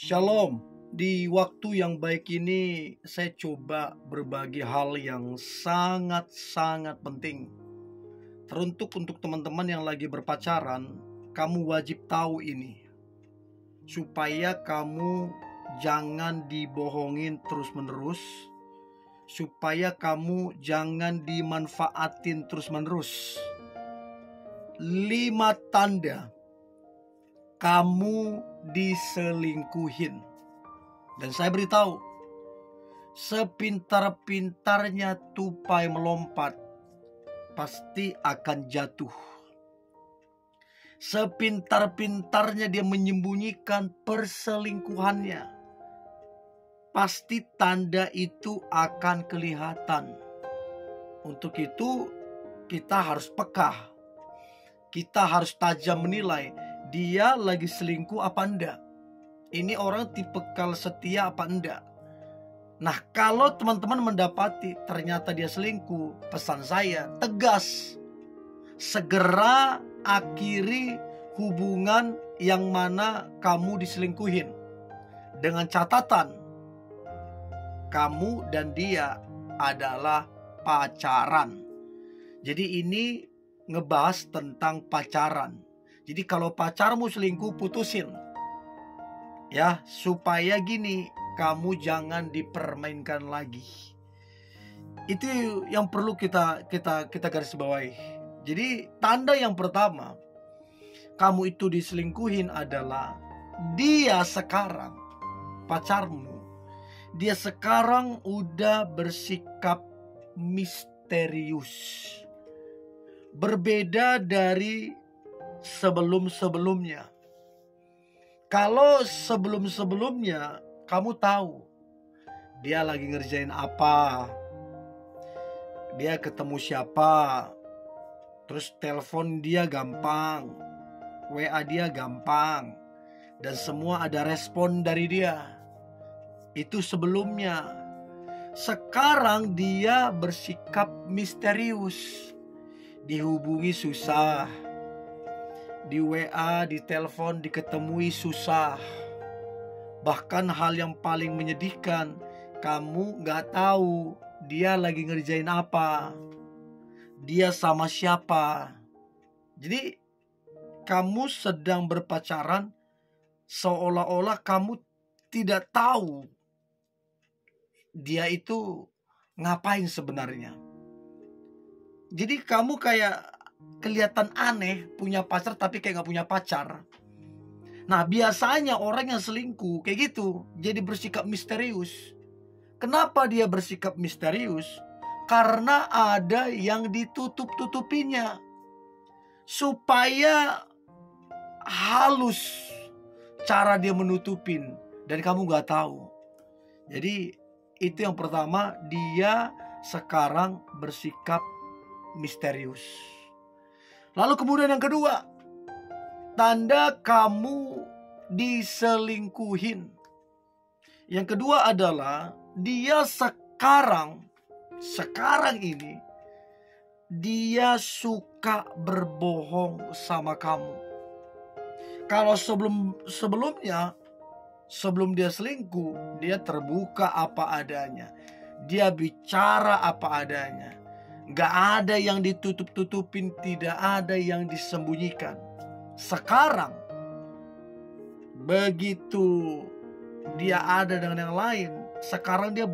Shalom, di waktu yang baik ini saya coba berbagi hal yang sangat-sangat penting. Teruntuk untuk teman-teman yang lagi berpacaran, kamu wajib tahu ini. Supaya kamu jangan dibohongin terus-menerus. Supaya kamu jangan dimanfaatin terus-menerus. 5 tanda kamu diselingkuhin. Dan saya beritahu, sepintar-pintarnya tupai melompat, pasti akan jatuh. Sepintar-pintarnya dia menyembunyikan perselingkuhannya, pasti tanda itu akan kelihatan. Untuk itu kita harus peka. Kita harus tajam menilai dia lagi selingkuh apa enggak. Ini orang tipikal setia apa enggak. Nah, kalau teman-teman mendapati ternyata dia selingkuh, pesan saya tegas. Segera akhiri hubungan yang mana kamu diselingkuhin. Dengan catatan, kamu dan dia adalah pacaran. Jadi ini ngebahas tentang pacaran. Jadi kalau pacarmu selingkuh, putusin. Ya, supaya gini, kamu jangan dipermainkan lagi. Itu yang perlu kita garis bawahi. Jadi tanda yang pertama kamu itu diselingkuhin adalah dia sekarang, pacarmu, dia sekarang udah bersikap misterius. Berbeda dari sebelum-sebelumnya. Kalau sebelum-sebelumnya kamu tahu dia lagi ngerjain apa, dia ketemu siapa, terus telepon dia gampang, WA dia gampang, dan semua ada respon dari dia. Itu sebelumnya. Sekarang dia bersikap misterius. Dihubungi susah, di WA, di telepon, diketemui susah. Bahkan hal yang paling menyedihkan, kamu gak tahu dia lagi ngerjain apa, dia sama siapa. Jadi kamu sedang berpacaran seolah-olah kamu tidak tahu dia itu ngapain sebenarnya. Jadi kamu kayak kelihatan aneh punya pacar tapi kayak gak punya pacar. Nah, biasanya orang yang selingkuh kayak gitu, jadi bersikap misterius. Kenapa dia bersikap misterius? Karena ada yang ditutup-tutupinya, supaya halus cara dia menutupin dan kamu gak tahu. Jadi itu yang pertama, dia sekarang bersikap misterius. Lalu kemudian yang kedua, tanda kamu diselingkuhin. Yang kedua adalah dia sekarang ini dia suka berbohong sama kamu. Kalau sebelumnya sebelum dia selingkuh, dia terbuka apa adanya, dia bicara apa adanya. Gak ada yang ditutup-tutupin, tidak ada yang disembunyikan. Sekarang begitu dia ada dengan yang lain, sekarang dia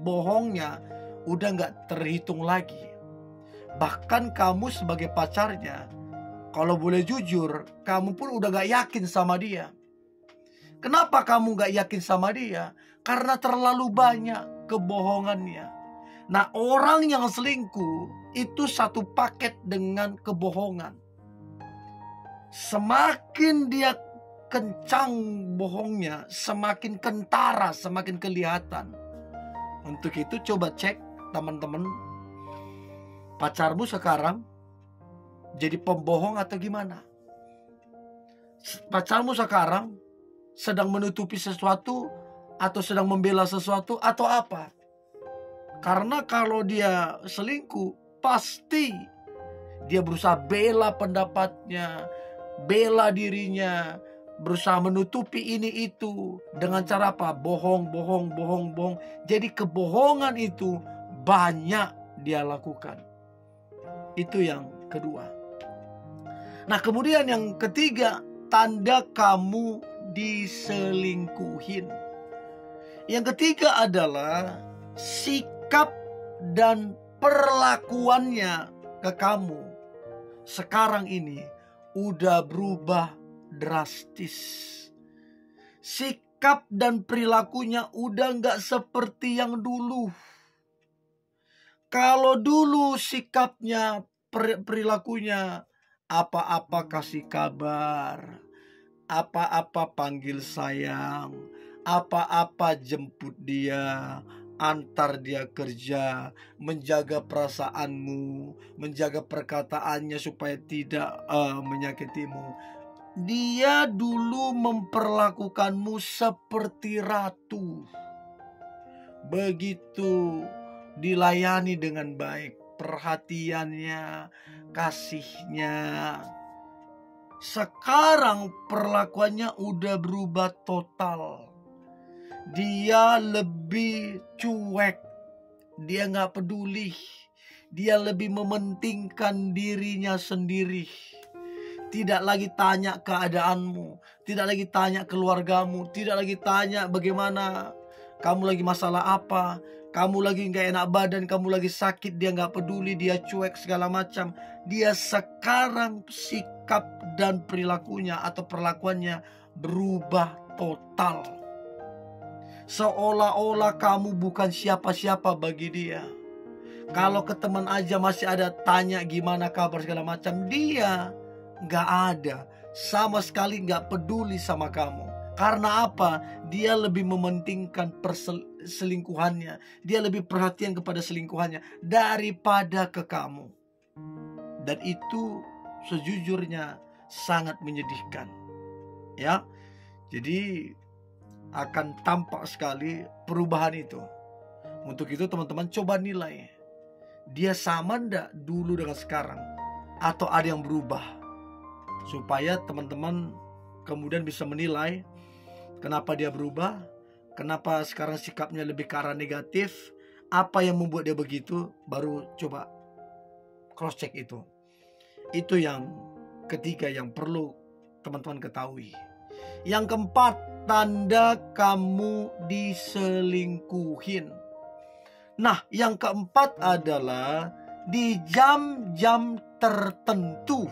bohongnya udah gak terhitung lagi. Bahkan kamu sebagai pacarnya, kalau boleh jujur, kamu pun udah gak yakin sama dia. Kenapa kamu gak yakin sama dia? Karena terlalu banyak kebohongannya. Nah, orang yang selingkuh itu satu paket dengan kebohongan. Semakin dia kencang bohongnya, semakin kentara, semakin kelihatan. Untuk itu coba cek teman-teman, pacarmu sekarang jadi pembohong atau gimana? Pacarmu sekarang sedang menutupi sesuatu atau sedang membela sesuatu atau apa? Karena kalau dia selingkuh, pasti dia berusaha bela pendapatnya, bela dirinya, berusaha menutupi ini itu dengan cara apa? Bohong. Jadi kebohongan itu banyak dia lakukan. Itu yang kedua. Nah, kemudian yang ketiga, tanda kamu diselingkuhin. Yang ketiga adalah sikap dan perlakuannya ke kamu sekarang ini udah berubah drastis. Sikap dan perilakunya udah gak seperti yang dulu. Kalau dulu sikapnya, perilakunya, apa-apa kasih kabar, apa-apa panggil sayang, apa-apa jemput dia, antar dia kerja, menjaga perasaanmu, menjaga perkataannya supaya tidak menyakitimu. Dia dulu memperlakukanmu seperti ratu. Begitu dilayani dengan baik, perhatiannya, kasihnya. Sekarang perlakuannya udah berubah total. Dia lebih cuek, dia gak peduli, dia lebih mementingkan dirinya sendiri. Tidak lagi tanya keadaanmu, tidak lagi tanya keluargamu, tidak lagi tanya bagaimana kamu lagi masalah apa, kamu lagi gak enak badan, kamu lagi sakit. Dia gak peduli, dia cuek segala macam. Dia sekarang sikap dan perilakunya atau perlakuannya berubah total. Seolah-olah kamu bukan siapa-siapa bagi dia. Kalau ke teman aja masih ada tanya gimana kabar segala macam, dia gak ada, sama sekali gak peduli sama kamu. Karena apa? Dia lebih mementingkan selingkuhannya, dia lebih perhatian kepada selingkuhannya daripada ke kamu. Dan itu sejujurnya sangat menyedihkan, ya. Jadi akan tampak sekali perubahan itu. Untuk itu teman-teman coba nilai, dia sama ndak dulu dengan sekarang, atau ada yang berubah, supaya teman-teman kemudian bisa menilai kenapa dia berubah, kenapa sekarang sikapnya lebih ke arah negatif, apa yang membuat dia begitu, baru coba cross check itu. Itu yang ketiga yang perlu teman-teman ketahui. Yang keempat, tanda kamu diselingkuhin. Nah, yang keempat adalah di jam-jam tertentu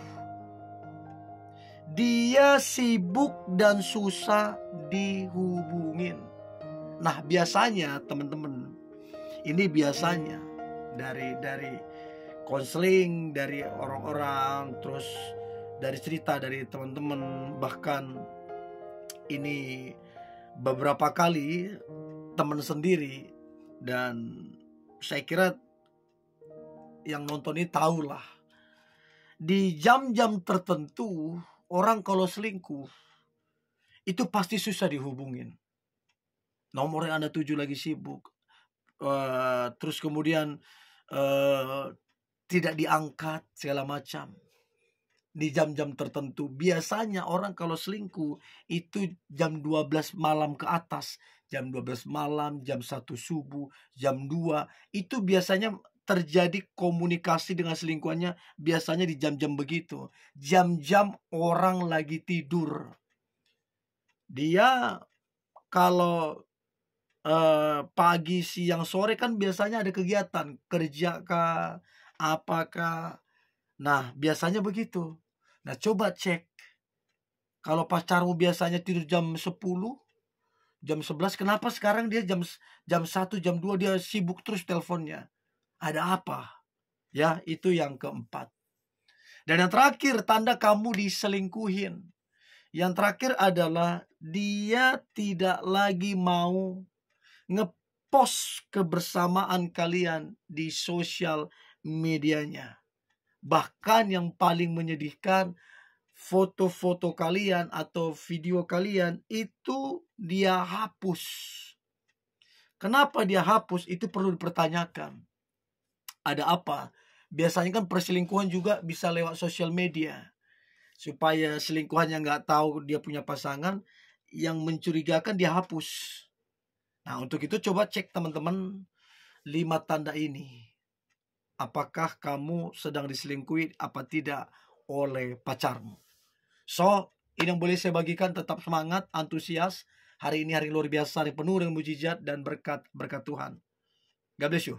dia sibuk dan susah dihubungin. Nah, biasanya teman-teman, ini biasanya dari konseling, dari orang-orang, terus dari cerita dari teman-teman, bahkan ini beberapa kali teman sendiri, dan saya kira yang nonton ini tahulah, di jam-jam tertentu orang kalau selingkuh itu pasti susah dihubungin. Nomor yang Anda tuju lagi sibuk, terus kemudian tidak diangkat segala macam. Di jam-jam tertentu biasanya orang kalau selingkuh itu jam 12 malam ke atas. Jam 12 malam, jam 1 subuh, jam 2. Itu biasanya terjadi komunikasi dengan selingkuhannya, biasanya di jam-jam begitu. Jam-jam orang lagi tidur. Dia kalau pagi, siang, sore kan biasanya ada kegiatan, kerja kah, apakah. Nah, biasanya begitu. Nah, coba cek. Kalau pacarmu biasanya tidur jam 10, jam 11, kenapa sekarang dia jam 1, jam 2 dia sibuk terus teleponnya? Ada apa? Ya, itu yang keempat. Dan yang terakhir, tanda kamu diselingkuhin. Yang terakhir adalah dia tidak lagi mau ngepost kebersamaan kalian di sosial medianya. Bahkan yang paling menyedihkan, foto-foto kalian atau video kalian itu dia hapus. Kenapa dia hapus? Itu perlu dipertanyakan. Ada apa? Biasanya kan perselingkuhan juga bisa lewat sosial media. supaya selingkuhannya nggak tahu dia punya pasangan, yang mencurigakan dia hapus. Nah, untuk itu coba cek teman-teman 5 tanda ini. Apakah kamu sedang diselingkuhi apa tidak oleh pacarmu? So, ini yang boleh saya bagikan. Tetap semangat, antusias. Hari ini hari luar biasa, hari penuh dengan mujizat dan berkat Tuhan. God bless you.